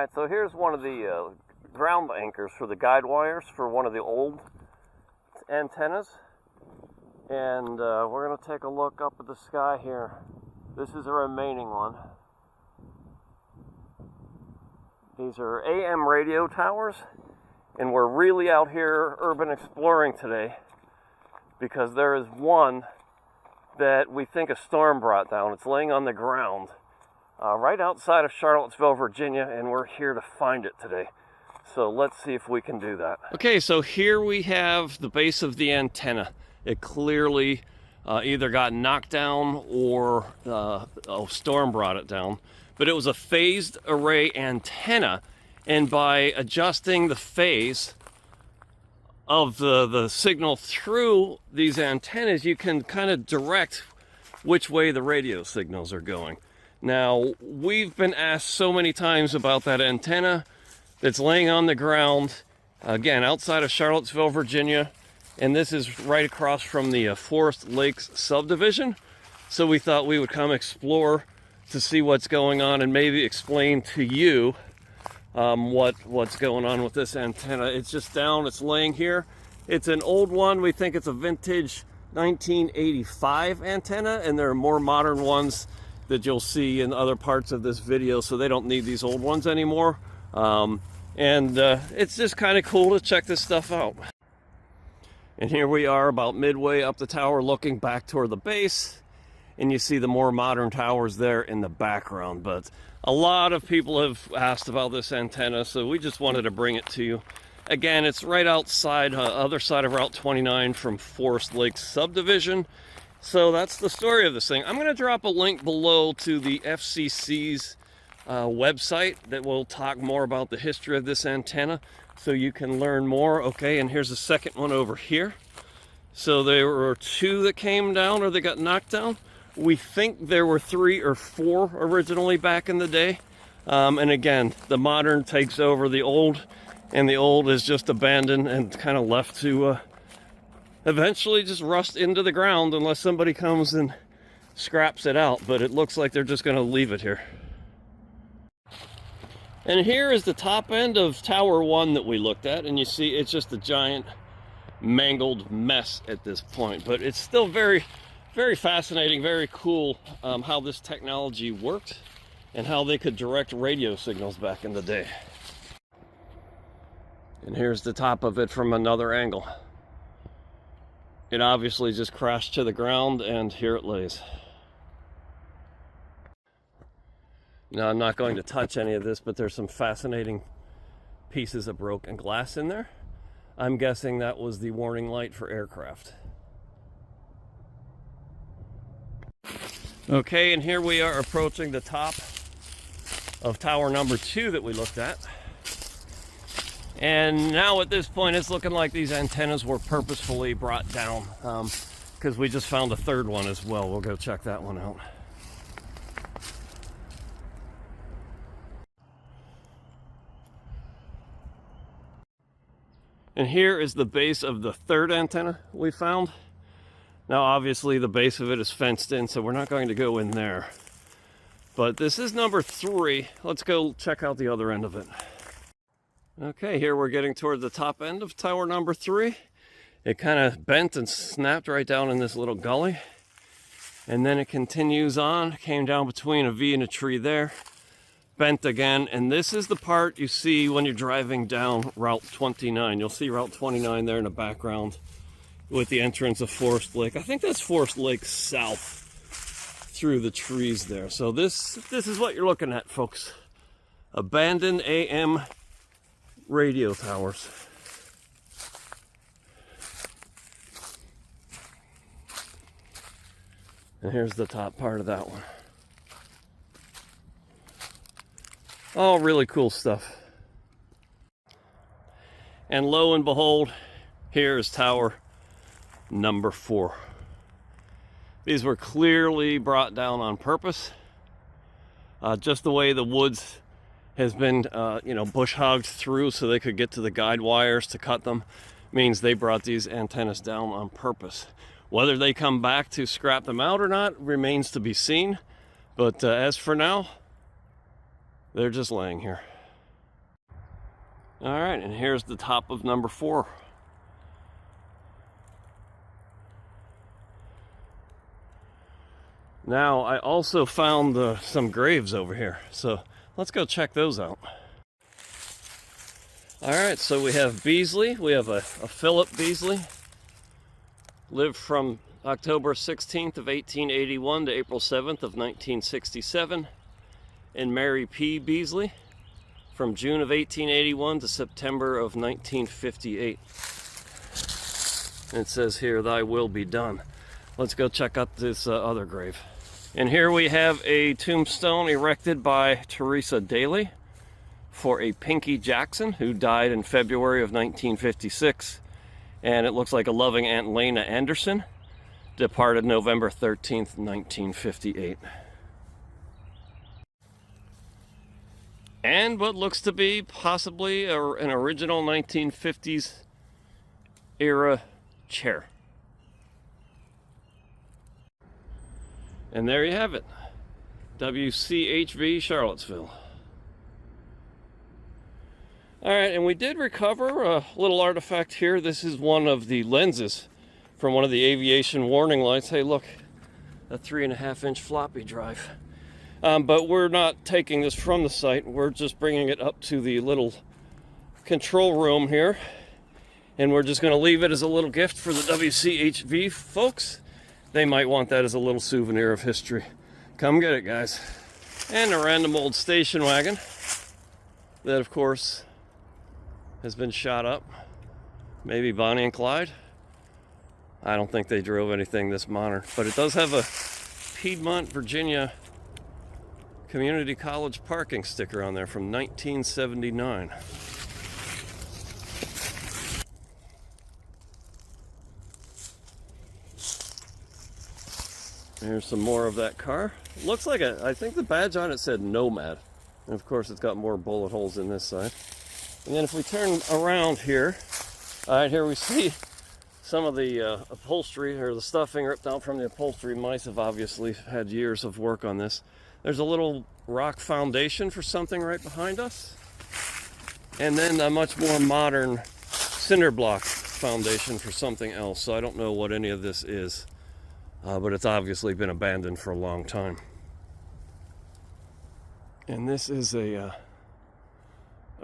Alright, so here's one of the ground anchors for the guide wires for one of the old antennas. And we're going to take a look up at the sky here. This is a remaining one. These are AM radio towers, and we're really out here urban exploring today because there is one that we think a storm brought down. It's laying on the ground right outside of Charlottesville, Virginia, and we're here to find it today. So let's see if we can do that. Okay, so here we have the base of the antenna. It clearly either got knocked down or a storm brought it down. But it was a phased array antenna, and by adjusting the phase of the signal through these antennas, you can kind of direct which way the radio signals are going. Now, we've been asked so many times about that antenna that's laying on the ground, again, outside of Charlottesville, Virginia, and this is right across from the Forest Lakes subdivision. So we thought we would come explore to see what's going on and maybe explain to you what's going on with this antenna. It's just down, it's laying here. It's an old one. We think it's a vintage 1985 antenna, and there are more modern ones that you'll see in other parts of this video, so they don't need these old ones anymore. It's just kind of cool to check this stuff out. And here we are about midway up the tower looking back toward the base, and you see the more modern towers there in the background. But a lot of people have asked about this antenna, so we just wanted to bring it to you. Again, it's right outside, other side of Route 29 from Forest Lakes subdivision. So that's the story of this thing. I'm going to drop a link below to the FCC's website that will talk more about the history of this antenna, so you can learn more. Okay, and here's the second one over here. So there were two that came down, or they got knocked down. We think there were 3 or 4 originally back in the day. And again, the modern takes over the old, and the old is just abandoned and kind of left to eventually just rust into the ground unless somebody comes and scraps it out. But it looks like they're just going to leave it here. And here is the top end of Tower 1 that we looked at, and you see it's just a giant mangled mess at this point. But it's still very, very fascinating, very cool how this technology worked and how they could direct radio signals back in the day. And here's the top of it from another angle. It obviously just crashed to the ground, and here it lays. Now, I'm not going to touch any of this, but there's some fascinating pieces of broken glass in there. I'm guessing that was the warning light for aircraft. Okay, and here we are approaching the top of tower number 2 that we looked at. And now at this point, it's looking like these antennas were purposefully brought down, because we just found a third one as well. We'll go check that one out. And here is the base of the third antenna we found. Now, obviously, the base of it is fenced in, so we're not going to go in there. But this is number 3. Let's go check out the other end of it. Okay, here we're getting toward the top end of tower number 3. It kind of bent and snapped right down in this little gully. And then it continues on, came down between a V and a tree there. Bent again, and this is the part you see when you're driving down Route 29. You'll see Route 29 there in the background with the entrance of Forest Lake. I think that's Forest Lake south through the trees there. So this is what you're looking at, folks. Abandoned AM radio towers. And here's the top part of that one. Oh, really cool stuff. And lo and behold, here is tower number 4. These were clearly brought down on purpose. Just the way the woods has been, bush hogged through so they could get to the guide wires to cut them, means they brought these antennas down on purpose. Whether they come back to scrap them out or not remains to be seen. But as for now, they're just laying here. All right, and here's the top of number 4. Now, I also found some graves over here, so let's go check those out. All right, so we have Beasley. We have a Philip Beasley. Lived from October 16th of 1881 to April 7th of 1967. And Mary P. Beasley from June of 1881 to September of 1958. And it says here, "Thy will be done." Let's go check out this other grave. And here we have a tombstone erected by Teresa Daly for a Pinky Jackson who died in February of 1956. And it looks like a loving Aunt Lena Anderson, departed November 13th, 1958. And what looks to be possibly an original 1950s era chair. And there you have it. WCHV Charlottesville. All right, and we did recover a little artifact here. This is one of the lenses from one of the aviation warning lights. Hey, look, a 3.5-inch floppy drive. But we're not taking this from the site. We're just bringing it up to the little control room here. And we're just going to leave it as a little gift for the WCHV folks. They might want that as a little souvenir of history. Come get it, guys. And a random old station wagon that, of course, has been shot up. Maybe Bonnie and Clyde. I don't think they drove anything this modern, but it does have a Piedmont, Virginia Community College parking sticker on there from 1979. Here's some more of that car. Looks like I think the badge on it said Nomad. And of course it's got more bullet holes in this side. And then if we turn around here, all right, here we see some of the upholstery, or the stuffing ripped out from the upholstery. Mice have obviously had years of work on this. There's a little rock foundation for something right behind us. And then a much more modern cinder block foundation for something else. So I don't know what any of this is, but it's obviously been abandoned for a long time. And this is a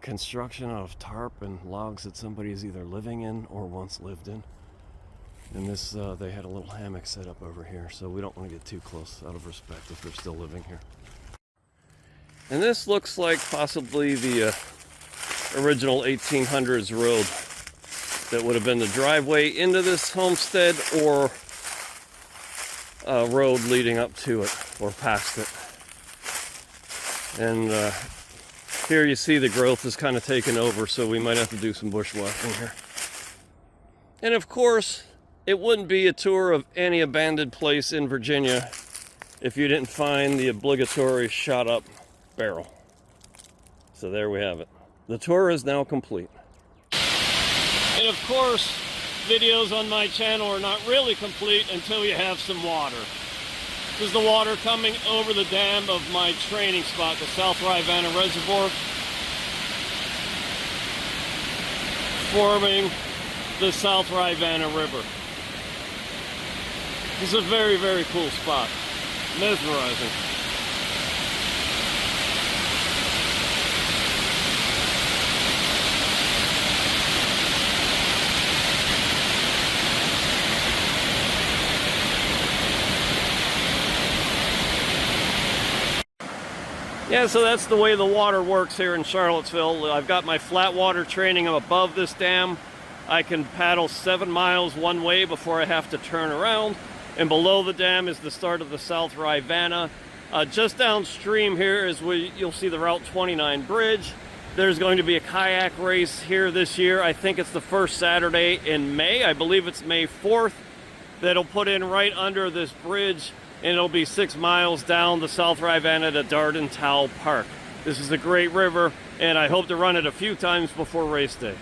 construction out of tarp and logs that somebody is either living in or once lived in. And this, they had a little hammock set up over here, so we don't want to get too close out of respect if they're still living here. And this looks like possibly the original 1800s road that would have been the driveway into this homestead, or a road leading up to it or past it. And here you see the growth is kind of taken over, so we might have to do some bushwhacking here. And of course, it wouldn't be a tour of any abandoned place in Virginia if you didn't find the obligatory shot up barrel. So there we have it. The tour is now complete. And of course, videos on my channel are not really complete until you have some water. This is the water coming over the dam of my training spot, the South Rivanna Reservoir, forming the South Rivanna River. This is a very, very cool spot. Mesmerizing. Yeah, so that's the way the water works here in Charlottesville. I've got my flat water training. I'm above this dam. I can paddle 7 miles one way before I have to turn around. And below the dam is the start of the South Rivanna. Just downstream here is where you'll see the Route 29 bridge. There's going to be a kayak race here this year. I think it's the first Saturday in May. I believe it's May 4th. That'll put in right under this bridge, and it'll be 6 miles down the South Rivanna to Dardentow Park. This is a great river, and I hope to run it a few times before race day.